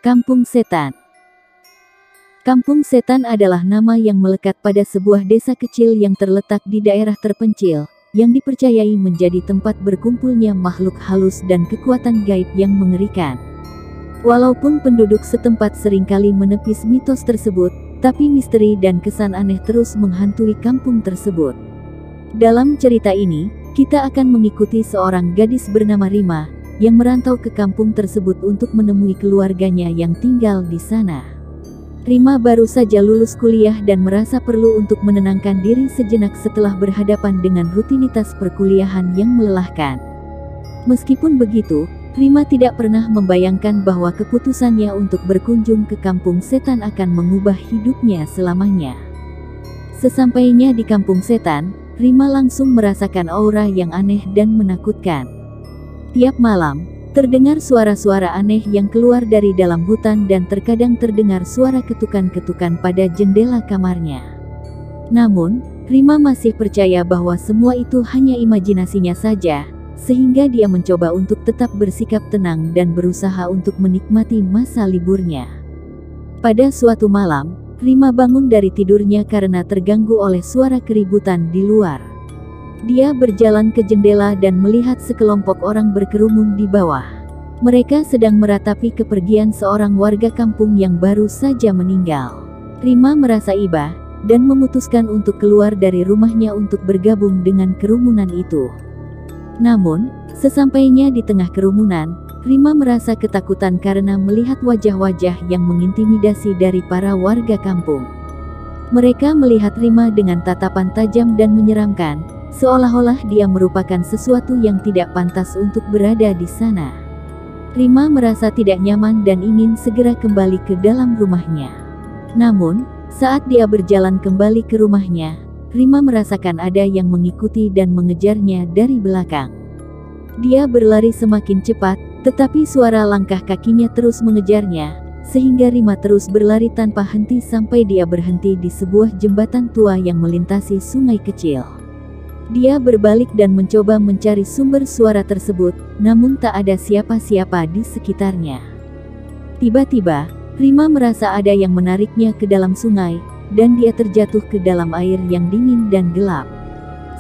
Kampung Setan. Kampung Setan adalah nama yang melekat pada sebuah desa kecil yang terletak di daerah terpencil, yang dipercayai menjadi tempat berkumpulnya makhluk halus dan kekuatan gaib yang mengerikan. Walaupun penduduk setempat seringkali menepis mitos tersebut, tapi misteri dan kesan aneh terus menghantui kampung tersebut. Dalam cerita ini, kita akan mengikuti seorang gadis bernama Rima, yang merantau ke kampung tersebut untuk menemui keluarganya yang tinggal di sana. Rima baru saja lulus kuliah dan merasa perlu untuk menenangkan diri sejenak setelah berhadapan dengan rutinitas perkuliahan yang melelahkan. Meskipun begitu, Rima tidak pernah membayangkan bahwa keputusannya untuk berkunjung ke kampung setan akan mengubah hidupnya selamanya. Sesampainya di kampung setan, Rima langsung merasakan aura yang aneh dan menakutkan. Tiap malam, terdengar suara-suara aneh yang keluar dari dalam hutan dan terkadang terdengar suara ketukan-ketukan pada jendela kamarnya. Namun, Rima masih percaya bahwa semua itu hanya imajinasinya saja, sehingga dia mencoba untuk tetap bersikap tenang dan berusaha untuk menikmati masa liburnya. Pada suatu malam, Rima bangun dari tidurnya karena terganggu oleh suara keributan di luar. Dia berjalan ke jendela dan melihat sekelompok orang berkerumun di bawah. Mereka sedang meratapi kepergian seorang warga kampung yang baru saja meninggal. Rima merasa iba, dan memutuskan untuk keluar dari rumahnya untuk bergabung dengan kerumunan itu. Namun, sesampainya di tengah kerumunan, Rima merasa ketakutan karena melihat wajah-wajah yang mengintimidasi dari para warga kampung. Mereka melihat Rima dengan tatapan tajam dan menyeramkan, seolah-olah dia merupakan sesuatu yang tidak pantas untuk berada di sana. Rima merasa tidak nyaman dan ingin segera kembali ke dalam rumahnya. Namun, saat dia berjalan kembali ke rumahnya, Rima merasakan ada yang mengikuti dan mengejarnya dari belakang. Dia berlari semakin cepat, tetapi suara langkah kakinya terus mengejarnya, sehingga Rima terus berlari tanpa henti sampai dia berhenti di sebuah jembatan tua yang melintasi sungai kecil. Dia berbalik dan mencoba mencari sumber suara tersebut, namun tak ada siapa-siapa di sekitarnya. Tiba-tiba, Rima merasa ada yang menariknya ke dalam sungai, dan dia terjatuh ke dalam air yang dingin dan gelap.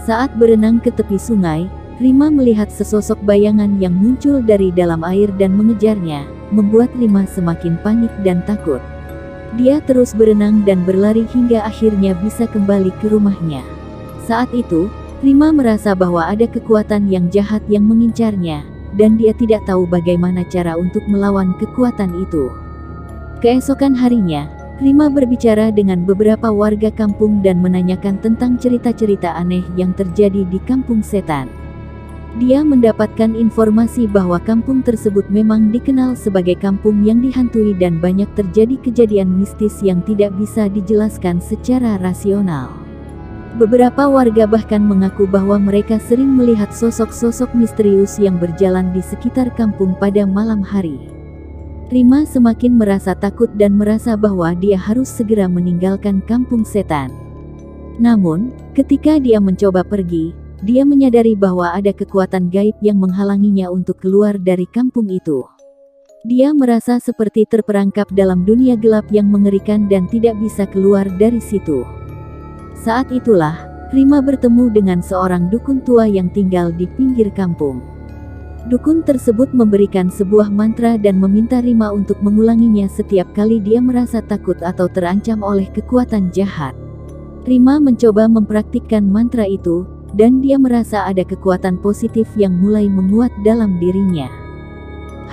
Saat berenang ke tepi sungai, Rima melihat sesosok bayangan yang muncul dari dalam air dan mengejarnya, membuat Rima semakin panik dan takut. Dia terus berenang dan berlari hingga akhirnya bisa kembali ke rumahnya. Saat itu, Rima merasa bahwa ada kekuatan yang jahat yang mengincarnya, dan dia tidak tahu bagaimana cara untuk melawan kekuatan itu. Keesokan harinya, Rima berbicara dengan beberapa warga kampung dan menanyakan tentang cerita-cerita aneh yang terjadi di kampung setan. Dia mendapatkan informasi bahwa kampung tersebut memang dikenal sebagai kampung yang dihantui dan banyak terjadi kejadian mistis yang tidak bisa dijelaskan secara rasional. Beberapa warga bahkan mengaku bahwa mereka sering melihat sosok-sosok misterius yang berjalan di sekitar kampung pada malam hari. Rima semakin merasa takut dan merasa bahwa dia harus segera meninggalkan kampung setan. Namun, ketika dia mencoba pergi, dia menyadari bahwa ada kekuatan gaib yang menghalanginya untuk keluar dari kampung itu. Dia merasa seperti terperangkap dalam dunia gelap yang mengerikan dan tidak bisa keluar dari situ. Saat itulah, Rima bertemu dengan seorang dukun tua yang tinggal di pinggir kampung. Dukun tersebut memberikan sebuah mantra dan meminta Rima untuk mengulanginya setiap kali dia merasa takut atau terancam oleh kekuatan jahat. Rima mencoba mempraktikkan mantra itu, dan dia merasa ada kekuatan positif yang mulai menguat dalam dirinya.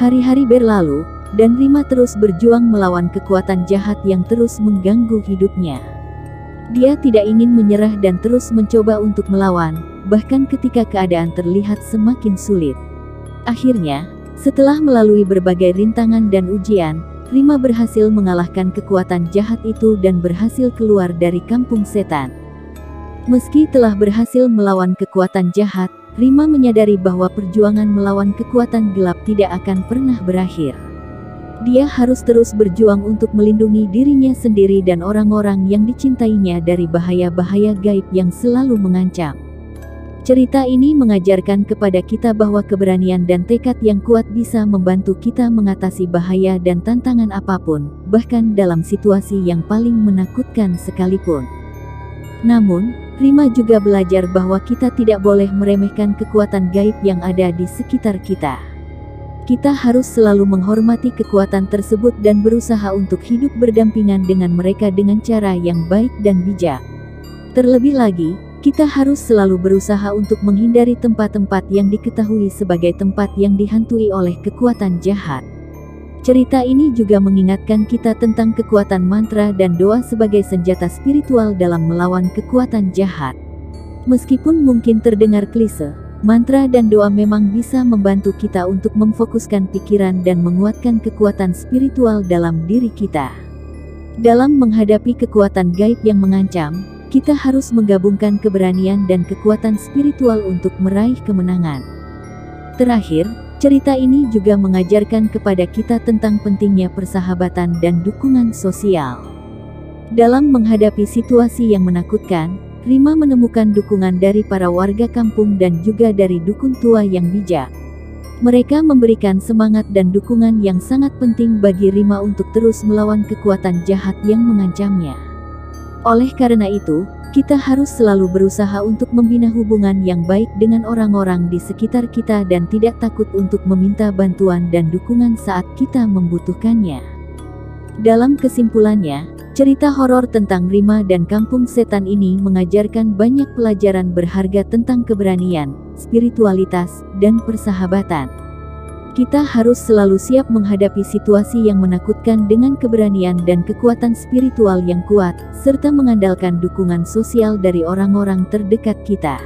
Hari-hari berlalu, dan Rima terus berjuang melawan kekuatan jahat yang terus mengganggu hidupnya. Dia tidak ingin menyerah dan terus mencoba untuk melawan, bahkan ketika keadaan terlihat semakin sulit. Akhirnya, setelah melalui berbagai rintangan dan ujian, Rima berhasil mengalahkan kekuatan jahat itu dan berhasil keluar dari kampung setan. Meski telah berhasil melawan kekuatan jahat, Rima menyadari bahwa perjuangan melawan kekuatan gelap tidak akan pernah berakhir. Dia harus terus berjuang untuk melindungi dirinya sendiri dan orang-orang yang dicintainya dari bahaya-bahaya gaib yang selalu mengancam. Cerita ini mengajarkan kepada kita bahwa keberanian dan tekad yang kuat bisa membantu kita mengatasi bahaya dan tantangan apapun, bahkan dalam situasi yang paling menakutkan sekalipun. Namun, Rima juga belajar bahwa kita tidak boleh meremehkan kekuatan gaib yang ada di sekitar kita. Kita harus selalu menghormati kekuatan tersebut dan berusaha untuk hidup berdampingan dengan mereka dengan cara yang baik dan bijak. Terlebih lagi, kita harus selalu berusaha untuk menghindari tempat-tempat yang diketahui sebagai tempat yang dihantui oleh kekuatan jahat. Cerita ini juga mengingatkan kita tentang kekuatan mantra dan doa sebagai senjata spiritual dalam melawan kekuatan jahat. Meskipun mungkin terdengar klise, mantra dan doa memang bisa membantu kita untuk memfokuskan pikiran dan menguatkan kekuatan spiritual dalam diri kita. Dalam menghadapi kekuatan gaib yang mengancam, kita harus menggabungkan keberanian dan kekuatan spiritual untuk meraih kemenangan. Terakhir, cerita ini juga mengajarkan kepada kita tentang pentingnya persahabatan dan dukungan sosial. Dalam menghadapi situasi yang menakutkan, Rima menemukan dukungan dari para warga kampung dan juga dari dukun tua yang bijak. Mereka memberikan semangat dan dukungan yang sangat penting bagi Rima untuk terus melawan kekuatan jahat yang mengancamnya. Oleh karena itu, kita harus selalu berusaha untuk membina hubungan yang baik dengan orang-orang di sekitar kita dan tidak takut untuk meminta bantuan dan dukungan saat kita membutuhkannya. Dalam kesimpulannya, cerita horor tentang Rima dan Kampung Setan ini mengajarkan banyak pelajaran berharga tentang keberanian, spiritualitas, dan persahabatan. Kita harus selalu siap menghadapi situasi yang menakutkan dengan keberanian dan kekuatan spiritual yang kuat, serta mengandalkan dukungan sosial dari orang-orang terdekat kita.